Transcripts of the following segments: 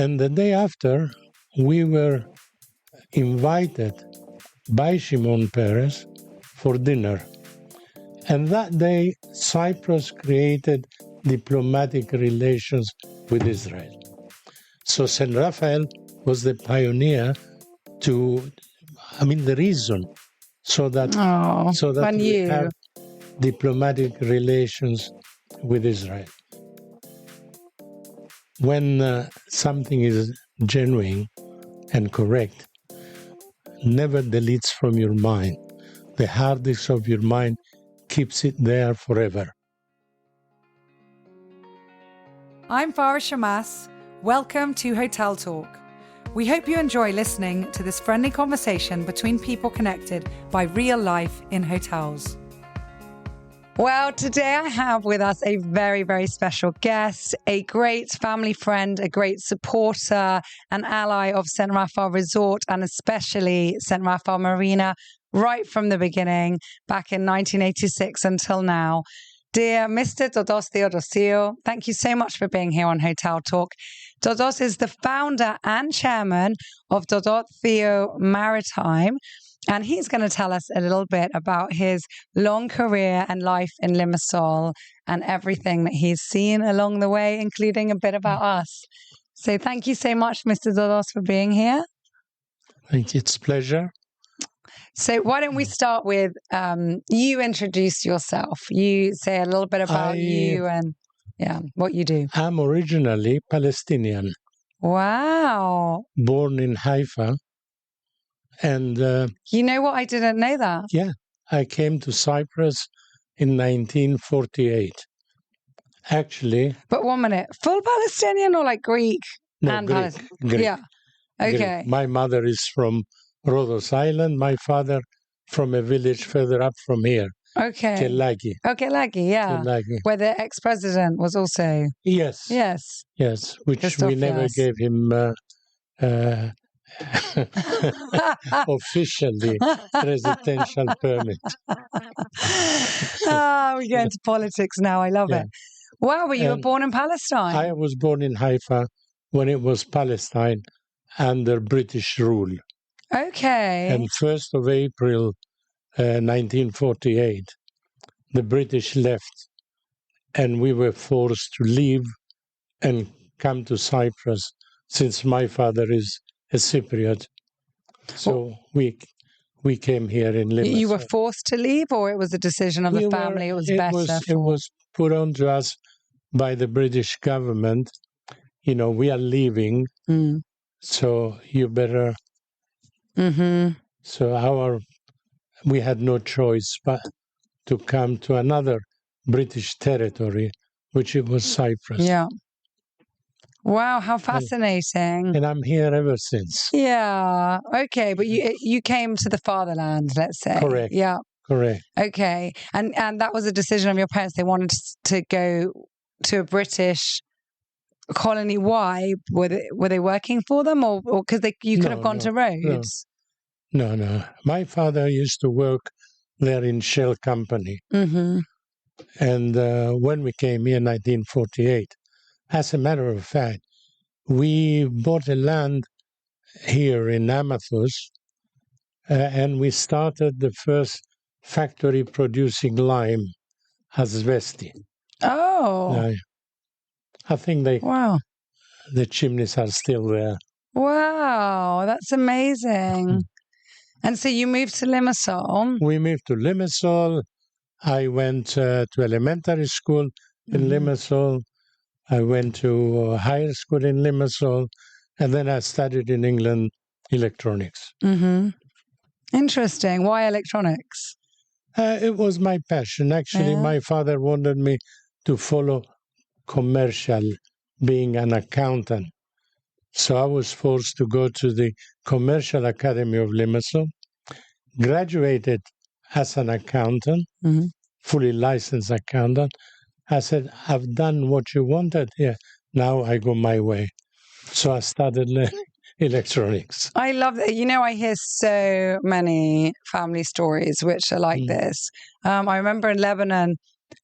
And the day after, we were invited by Shimon Peres for dinner. And that day, Cyprus created diplomatic relations with Israel. So St Raphael was the pioneer the reason so that we have diplomatic relations with Israel. When something is genuine and correct, never deletes from your mind. The hard disk of your mind keeps it there forever. I'm Farah Shammas. Welcome to Hotel Talk. We hope you enjoy listening to this friendly conversation between people connected by real life in hotels. Well, today I have with us a very, very special guest, a great family friend, a great supporter, an ally of St Raphael Resort and especially St Raphael Marina right from the beginning, back in 1986 until now. Dear Mr. Totos Theodosiou, thank you so much for being here on Hotel Talk. Totos is the founder and chairman of TOTOTHEO Maritime, and he's going to tell us a little bit about his long career and life in Limassol and everything that he's seen along the way, including a bit about us. So thank you so much, Mr. Totos, for being here. Thank you. It's a pleasure. So why don't we start with you introduce yourself. You say a little bit about you and what you do. I'm originally Palestinian. Wow. Born in Haifa. And you know what? I didn't know that. Yeah. I came to Cyprus in 1948. Actually. But 1 minute. Full Palestinian or like Greek? No, Greek. Greek. Yeah. Okay. Greek. My mother is from Rhodos Island. My father from a village further up from here. Okay. Kelagi. Oh, Kelagi, yeah. Kelagi. Where the ex-president was also. Yes. Yes. Yes, which we never gave him officially residential permit. We go into politics now. I love it. Wow, but you were born in Palestine. I was born in Haifa when it was Palestine under British rule. Okay. And 1st of April 1948, the British left and we were forced to leave and come to Cyprus since my father is a Cypriot. So we came here in Limassol. You were forced to leave or it was a decision of the family? It was put on to us by the British government. You know, we are leaving, so you better... So we had no choice but to come to another British territory, which it was Cyprus. Yeah. Wow, how fascinating. And I'm here ever since. Yeah. Okay, but you came to the fatherland, let's say. Correct. Yeah. Correct. Okay. And that was a decision of your parents. They wanted to go to a British colony. Why? Were they working for them or because you could have gone to Rhodes? No. My father used to work there in Shell Company. And when we came here in 1948, as a matter of fact, we bought a land here in Amathus, and we started the first factory producing lime, asbesti. Oh. I think the chimneys are still there. Wow, that's amazing. And so you moved to Limassol? We moved to Limassol. I went to elementary school in Limassol. I went to higher school in Limassol. And then I studied in England electronics. Interesting. Why electronics? It was my passion. Actually, my father wanted me to follow commercial, being an accountant. So I was forced to go to the Commercial Academy of Limassol, graduated as an accountant, fully licensed accountant. I said, I've done what you wanted here. Now I go my way. So I started learning electronics. I love that. You know, I hear so many family stories which are like this. I remember in Lebanon,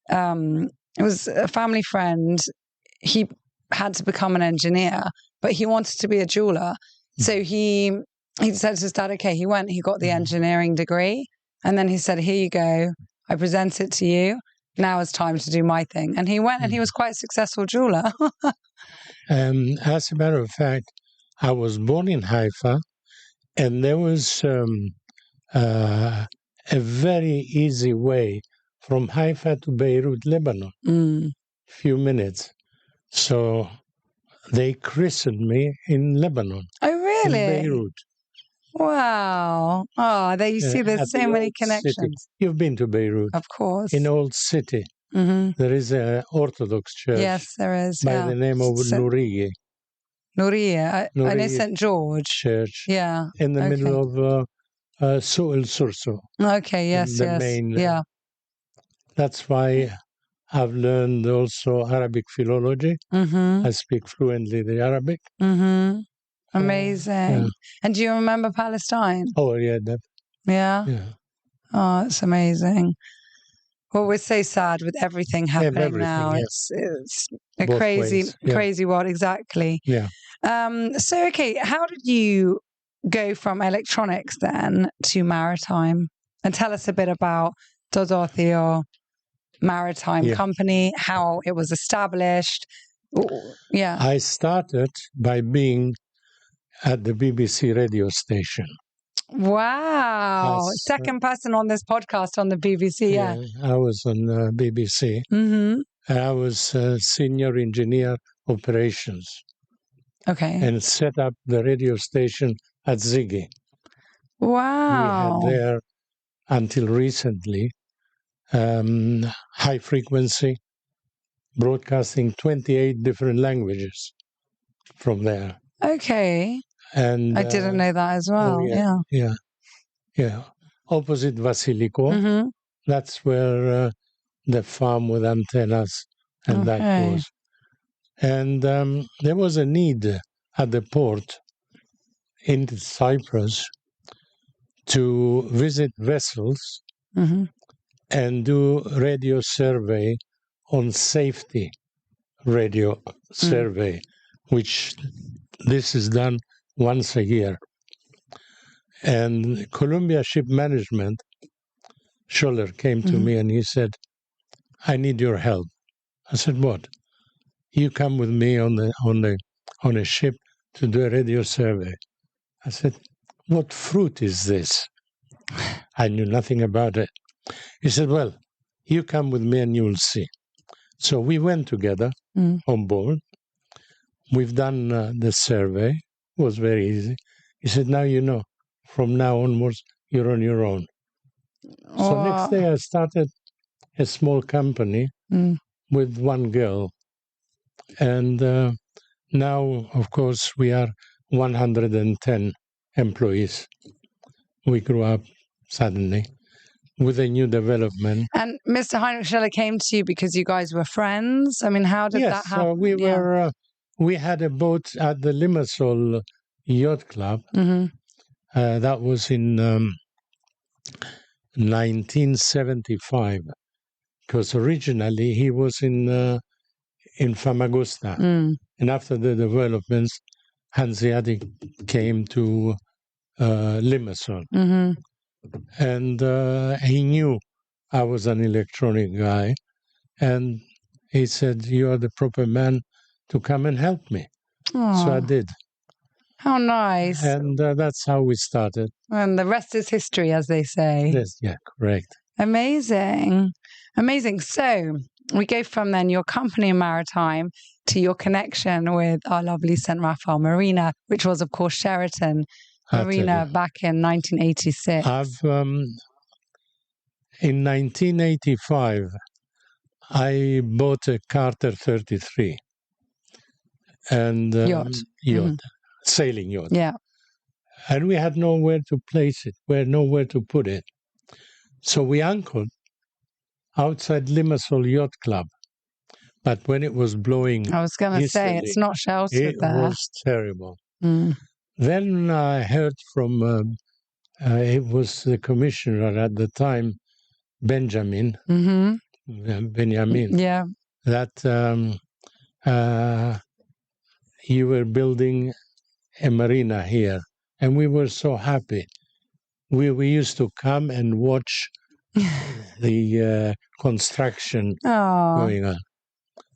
it was a family friend. He had to become an engineer but he wanted to be a jeweler. So he said to his dad, okay, he went, he got the engineering degree. And then he said, here you go. I present it to you. Now it's time to do my thing. And he went and he was quite a successful jeweler. As a matter of fact, I was born in Haifa, and there was a very easy way from Haifa to Beirut, Lebanon. Few minutes. So they christened me in Lebanon. Oh, really? In Beirut. Wow. Oh, there you see, there's so many connections. City. You've been to Beirut. Of course. In Old City. There is an Orthodox church. Yes, there is. By the name of Nouriye. Nouriye. I know St George. Church. Yeah. In the middle of Soul Surso. Okay, yes, the main, yeah. That's why I've learned also Arabic philology. I speak fluently the Arabic. Amazing. Yeah. And do you remember Palestine? Oh, yeah. Yeah? Oh, it's amazing. Well, we're so sad with everything happening now. Yeah. It's a both crazy world. Exactly. Yeah. So, okay, how did you go from electronics then to maritime? And tell us a bit about TOTOTHEO Maritime Company, how it was established. Yeah. I started by being at the BBC radio station. Wow. Second person on this podcast on the BBC, yeah. I was on BBC. I was senior engineer operations. Okay. And set up the radio station at Ziggy. Wow. We had there, until recently, high frequency, broadcasting 28 different languages from there. Okay. And I didn't know that as well. Yeah. Opposite Vasiliko, that's where the farm with antennas and that was. And there was a need at the port in Cyprus to visit vessels and do radio survey on safety radio survey, which this is done once a year. And Columbia Ship Management, Scholler, came to me and he said, I need your help. I said, what? You come with me on a ship to do a radio survey. I said, what fruit is this? I knew nothing about it. He said, well, you come with me and you'll see. So we went together on board. We've done the survey. It was very easy. He said, now you know, from now onwards, you're on your own. So next day I started a small company with one girl. And now, of course, we are 110 employees. We grew up suddenly with a new development. And Mr. Heinrich Scholler came to you because you guys were friends? I mean, how did that happen? Yes, we had a boat at the Limassol Yacht Club. That was in 1975, because originally he was in Famagusta. And after the developments, Hanseatic came to Limassol. And he knew I was an electronic guy. And he said, you are the proper man to come and help me. So I did. How nice. And that's how we started. And the rest is history, as they say. Yes, yeah, correct. Amazing. Amazing. So we go from then your company in maritime to your connection with our lovely St Raphael Marina, which was, of course, Sheraton Marina back in 1986. In 1985, I bought a Carter 33 and yacht, sailing yacht. Yeah. And we had nowhere to place it, nowhere to put it. So we anchored outside Limassol Yacht Club. But when it was blowing, I was going to say, it's not sheltered there. It was terrible. Then I heard from, it was the commissioner at the time, Benjamin, yeah, that you were building a marina here, and we were so happy. We used to come and watch the construction going on.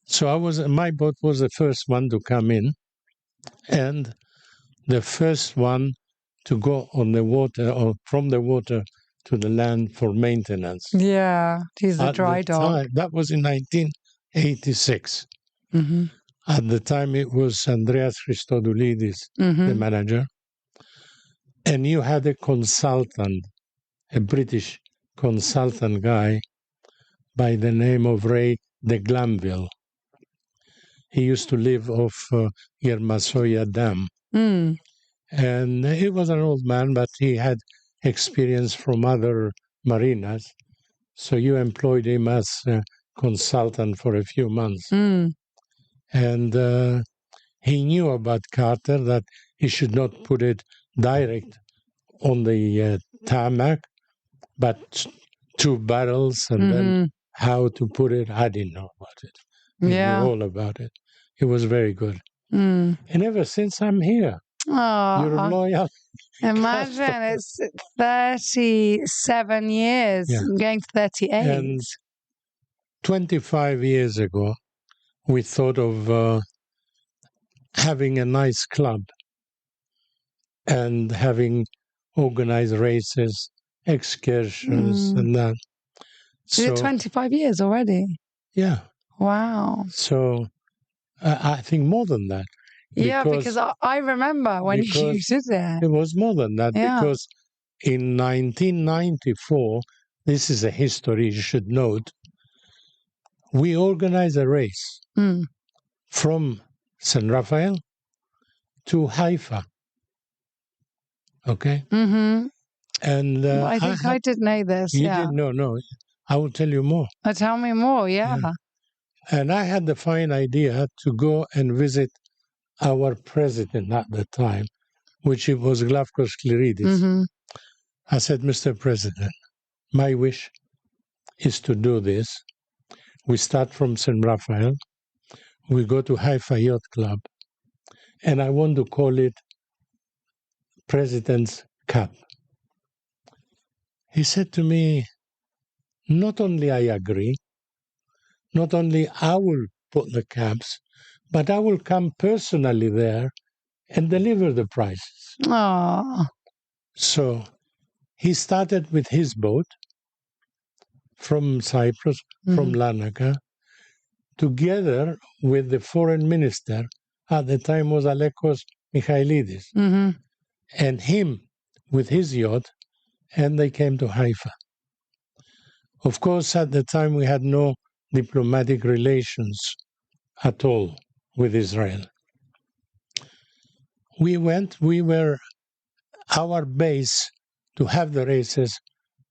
So my boat was the first one to come in, and the first one to go on the water or from the water to the land for maintenance. Yeah, he's the dry dock. That was in 1986. Mm-hmm. At the time, it was Andreas Christodoulidis, the manager, and you had a consultant, a British consultant guy by the name of Ray de Glanville. He used to live off Yermasoya Dam. And he was an old man, but he had experience from other marinas. So you employed him as a consultant for a few months. And he knew about Carter, that he should not put it direct on the tarmac, but 2 barrels, and then how to put it. I didn't know about it. He knew all about it. It was very good. And ever since I'm here, you're loyal. Imagine, it's 37 years. Yeah. I'm going to 38. And 25 years ago, we thought of having a nice club and having organized races, excursions, and that. Is it 25 years already? Yeah. Wow. So I think more than that. Because I remember when you did it. It was more than that, because in 1994, this is a history you should note, we organized a race from St Raphael to Haifa. Okay? And I think I did know this. You didn't know? No. I will tell you more. Tell me more, And I had the fine idea to go and visit our president at the time, which it was Glafkos Cleridis. I said, Mr. President, my wish is to do this. We start from St. Raphael, we go to Haifa Yacht Club, and I want to call it President's Cup. He said to me, not only I agree, not only I will put the caps, but I will come personally there and deliver the prizes. So he started with his boat from Cyprus, from Larnaca, together with the foreign minister, at the time was Alekos Michailidis, and him with his yacht, and they came to Haifa. Of course, at the time we had no diplomatic relations at all with Israel. We our base to have the races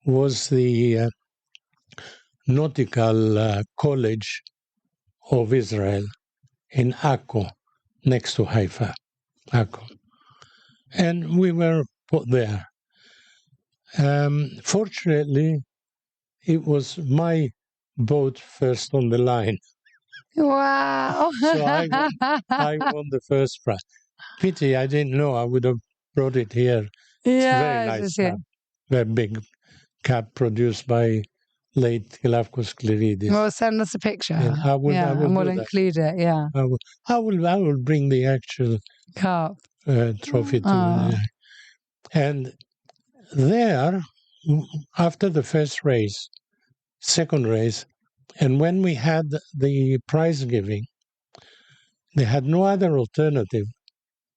was the Nautical College of Israel in Akko, next to Haifa, Akko. And we were put there. Fortunately, it was my boat first on the line. Wow. So I won the first prize. Pity, I didn't know. I would have brought it here. It's a very nice cap. Very big cap produced by late Glafkos Cleridis. Well, send us a picture. I will and we'll include it, I will bring the actual cup trophy to And there, after the first race, second race, and when we had the prize giving, they had no other alternative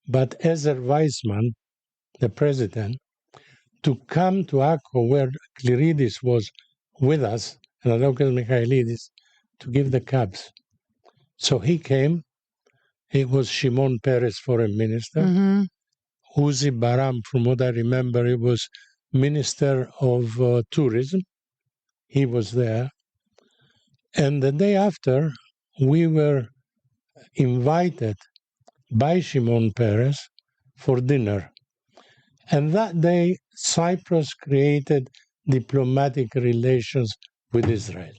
but Ezer Weizmann, the president, to come to Akko, where Cleridis was with us, and Alekos Michailidis, to give the caps. So he came. It was Shimon Peres, foreign minister. Uzi Baram, from what I remember, he was minister of tourism. He was there. And the day after, we were invited by Shimon Peres for dinner. And that day, Cyprus created diplomatic relations with Israel.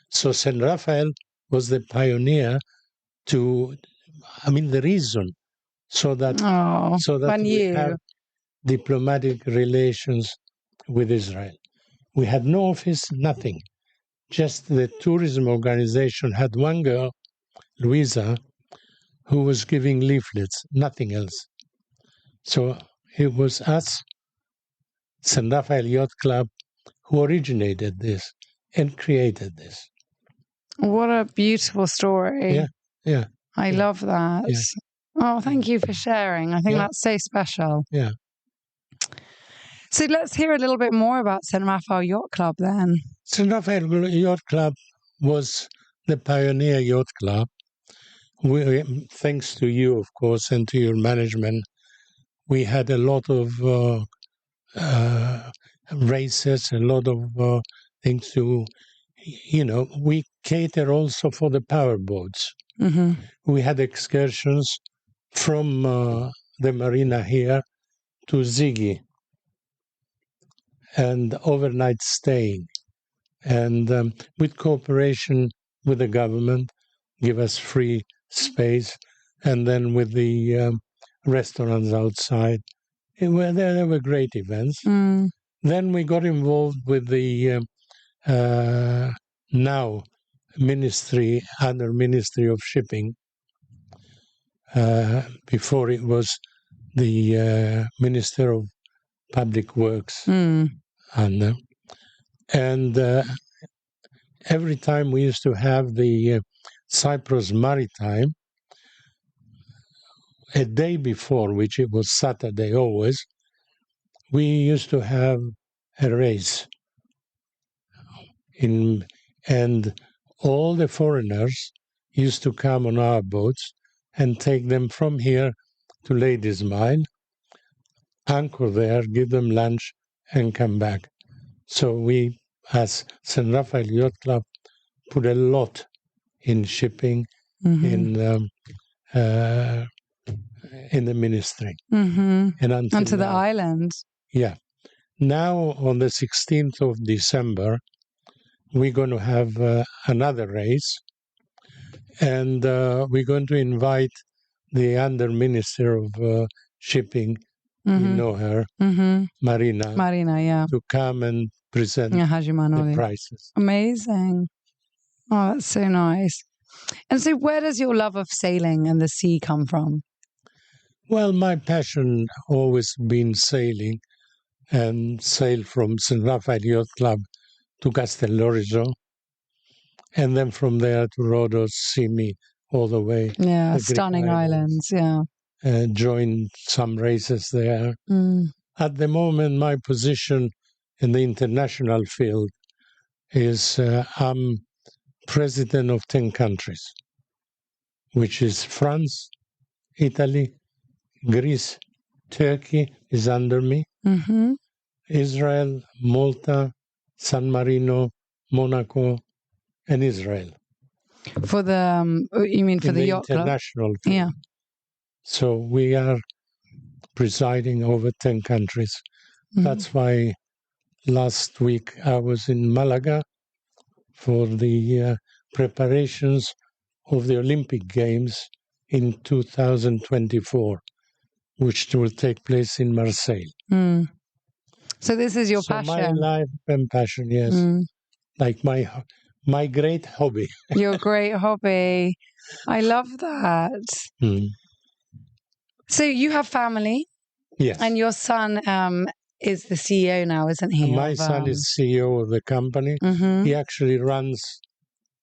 So St. Raphael was the pioneer to the reason, so that we have diplomatic relations with Israel. We had no office, nothing. Just the tourism organization had one girl, Louisa, who was giving leaflets, nothing else. So it was us, St Raphael Yacht Club, who originated this and created this. What a beautiful story. Yeah. I love that. Yeah. Oh, thank you for sharing. I think that's so special. Yeah. So let's hear a little bit more about St Raphael Yacht Club then. St Raphael Yacht Club was the pioneer yacht club. Thanks to you, of course, and to your management, we had a lot of races, a lot of things to, we cater also for the power boats. Mm-hmm. We had excursions from the Marina here to Ziggy and overnight staying. And with cooperation with the government, give us free space. And then with the restaurants outside, there were great events. Mm. Then we got involved with the now under Ministry of Shipping. Before it was the Minister of Public Works. Mm. And every time we used to have the Cyprus maritime, a day before, which it was Saturday always, we used to have a race. And all the foreigners used to come on our boats and take them from here to Ladies' Mile, anchor there, give them lunch, and come back. So we, as St Raphael Yacht Club, put a lot in shipping, in the ministry. Mm-hmm. And to the island. Yeah. Now, on the 16th of December, we're going to have another race, and we're going to invite the Under Minister of Shipping, you know her, Marina, to come and present the prizes. Amazing. Oh, that's so nice. And so where does your love of sailing and the sea come from? Well, my passion always been sailing, and sailed from St Raphael Yacht Club to Castellorizo, and then from there to Rhodos, Simi, all the way. Yeah, stunning islands, yeah. Joined some races there. At the moment, my position in the international field is I'm president of 10 countries, which is France, Italy, Greece, Turkey is under me, Israel, Malta, San Marino, Monaco, and Israel. For the, you mean for the yacht club? International field. Yeah. So we are presiding over 10 countries. That's why last week I was in Malaga for the preparations of the Olympic Games in 2024, which will take place in Marseille. So this is your passion? My life and passion, yes. Like my great hobby. Your great hobby. I love that. So you have family? Yes. And your son is the CEO now, isn't he? My son is CEO of the company. He actually runs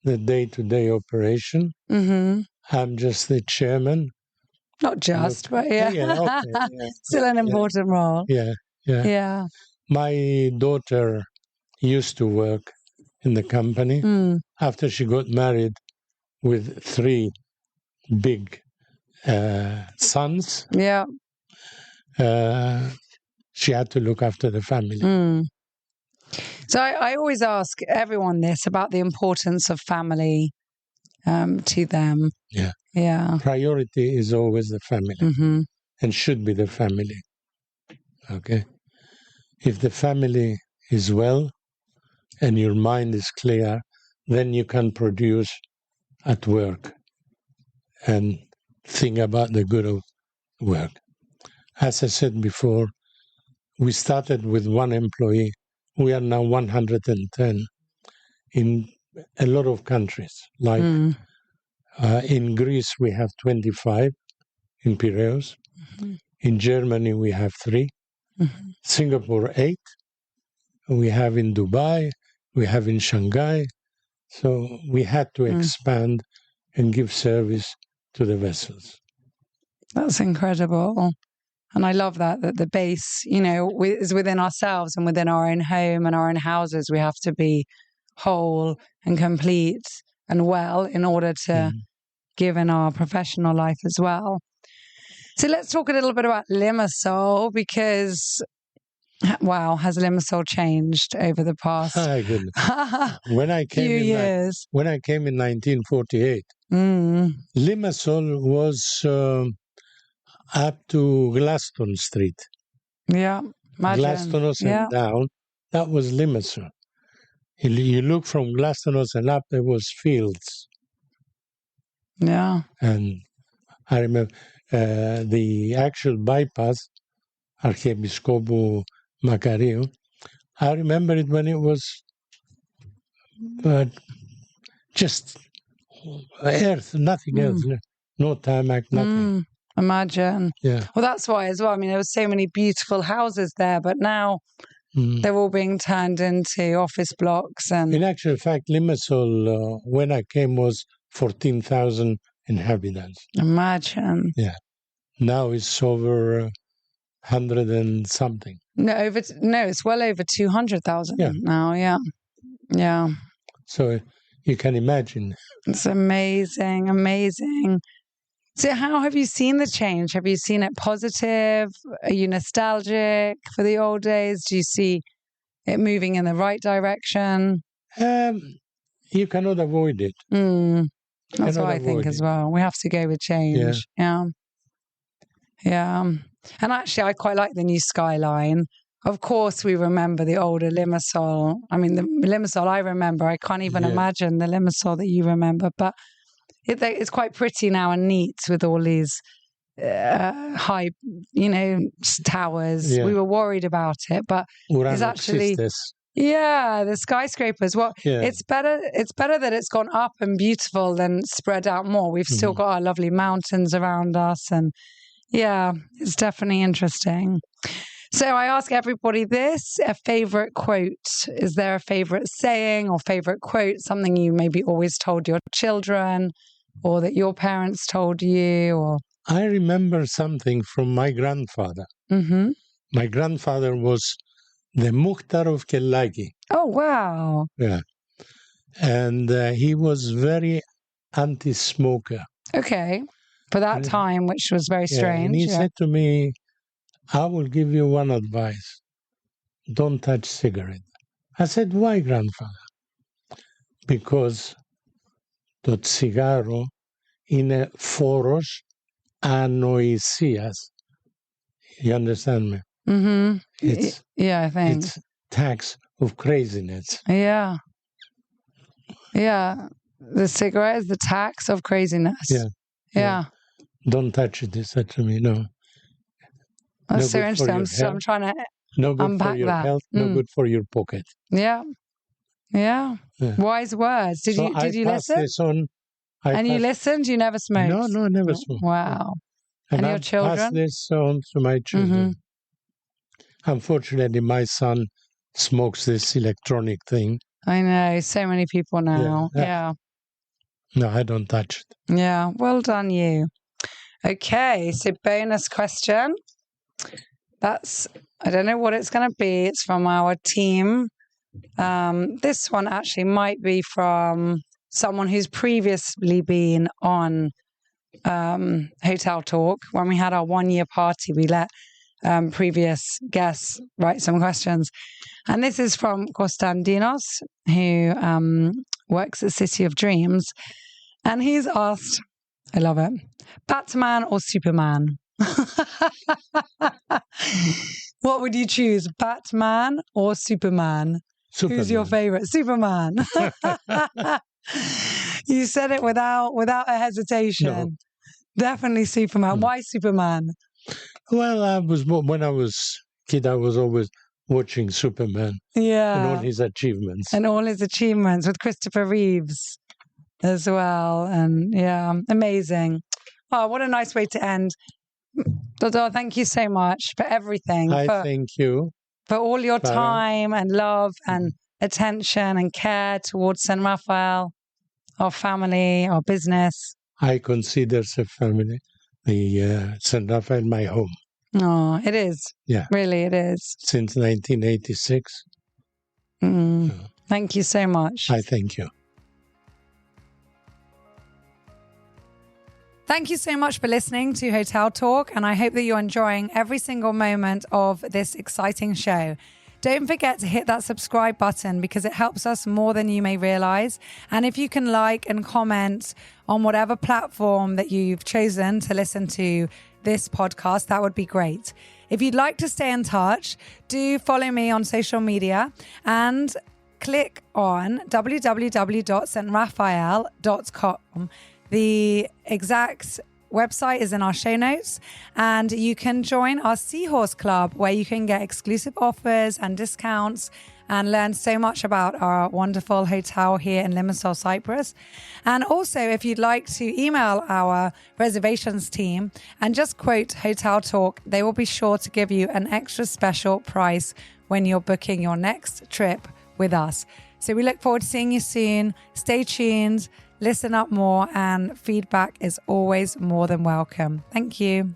the day-to-day operation. I'm just the chairman. Not just, but yeah. Still an important role. Yeah. My daughter used to work in the company. After she got married with 3 big sons, she had to look after the family. So I always ask everyone this about the importance of family to them. Yeah. Priority is always the family, and should be the family. Okay. If the family is well and your mind is clear, then you can produce at work. And thing about the good of work. As I said before, we started with one employee. We are now 110 in a lot of countries. Like in Greece, we have 25 in Piraeus. In Germany, we have 3. Singapore, 8. We have in Dubai. We have in Shanghai. So we had to expand and give service to the vessels. That's incredible. And I love that the base, is within ourselves and within our own home and our own houses. We have to be whole and complete and well in order to give in our professional life as well. So let's talk a little bit about Limassol, because, wow, has Limassol changed over the past when I came few years? When I came in 1948, Limassol was up to Glaston Street. Yeah, imagine. Glastonos and down, that was Limassol. You look from Glastonos and up, there was fields. Yeah. And I remember the actual bypass, Archiepiscopou Makariou, I remember it when it was just earth, nothing else. No tarmac, nothing. Imagine. Yeah. Well, that's why as well. I mean, there were so many beautiful houses there, but now they're all being turned into office blocks. And in actual fact, Limassol, when I came, was 14,000 inhabitants. Imagine. Yeah. Now it's over 100 and something. No, it's well over 200,000 now. Yeah. Yeah. So you can imagine. It's amazing, amazing. So how have you seen the change? Have you seen it positive? Are you nostalgic for the old days? Do you see it moving in the right direction? You cannot avoid it. That's what I think as well. We have to go with change. Yeah. And actually, I quite like the new skyline. Of course, we remember the older Limassol. I mean, the Limassol I remember, I can't even imagine the Limassol that you remember. But it's quite pretty now and neat with all these high, towers. We were worried about it, but it's actually... Yeah, the skyscrapers. Well, it's better that it's gone up and beautiful than spread out more. We've still got our lovely mountains around us, and it's definitely interesting. So I ask everybody this, a favorite quote. Is there a favorite saying or favorite quote, something you maybe always told your children or that your parents told you? Or I remember something from my grandfather. My grandfather was the Mukhtar of Kellaki. Oh, wow. Yeah. And he was very anti-smoker. Okay. For that time, which was very strange. And he said to me, I will give you one advice. Don't touch cigarette. I said, why, grandfather? Because το τσιγάρο είναι φόρος ανοησίας. You understand me? It's, I think. It's tax of craziness. Yeah. The cigarette is the tax of craziness. Yeah. Don't touch it, he said to me. No. That's so interesting. I'm trying to no good unpack for your that. health, no good for your pocket. Yeah. Wise words. Did you listen? You listened? You never smoked? No, never smoked. Wow. And your I children? pass this on to my children. Unfortunately, my son smokes this electronic thing. I know, so many people now. Yeah. No, I don't touch it. Yeah, well done you. Okay, so bonus question. I don't know what it's going to be. It's from our team. This one actually might be from someone who's previously been on Hotel Talk. When we had our 1-year party, we let previous guests write some questions. And this is from Konstantinos, who works at City of Dreams. And he's asked, I love it, Batman or Superman? What would you choose, Batman or Superman? Who's your favorite? Superman. You said it without a hesitation. Definitely Superman. Why Superman? Well, when I was a kid, I was always watching Superman. Yeah. And all his achievements. And all his achievements with Christopher Reeves as well. And yeah, amazing. Oh, what a nice way to end. Toto, thank you so much for everything. Thank you. For all your time and love and attention and care towards St Raphael, our family, our business. I consider the family, the St Raphael, my home. Oh, it is. Yeah. Really, it is. Since 1986. Thank you so much. I thank you. Thank you so much for listening to Hotel Talk, and I hope that you're enjoying every single moment of this exciting show. Don't forget to hit that subscribe button because it helps us more than you may realize. And if you can like and comment on whatever platform that you've chosen to listen to this podcast, that would be great. If you'd like to stay in touch, do follow me on social media and click on www.straphael.com. The exact website is in our show notes, and you can join our Seahorse Club where you can get exclusive offers and discounts and learn so much about our wonderful hotel here in Limassol, Cyprus. And also, if you'd like to email our reservations team and just quote Hotel Talk, they will be sure to give you an extra special price when you're booking your next trip with us. So we look forward to seeing you soon. Stay tuned, listen up more, and feedback is always more than welcome. Thank you.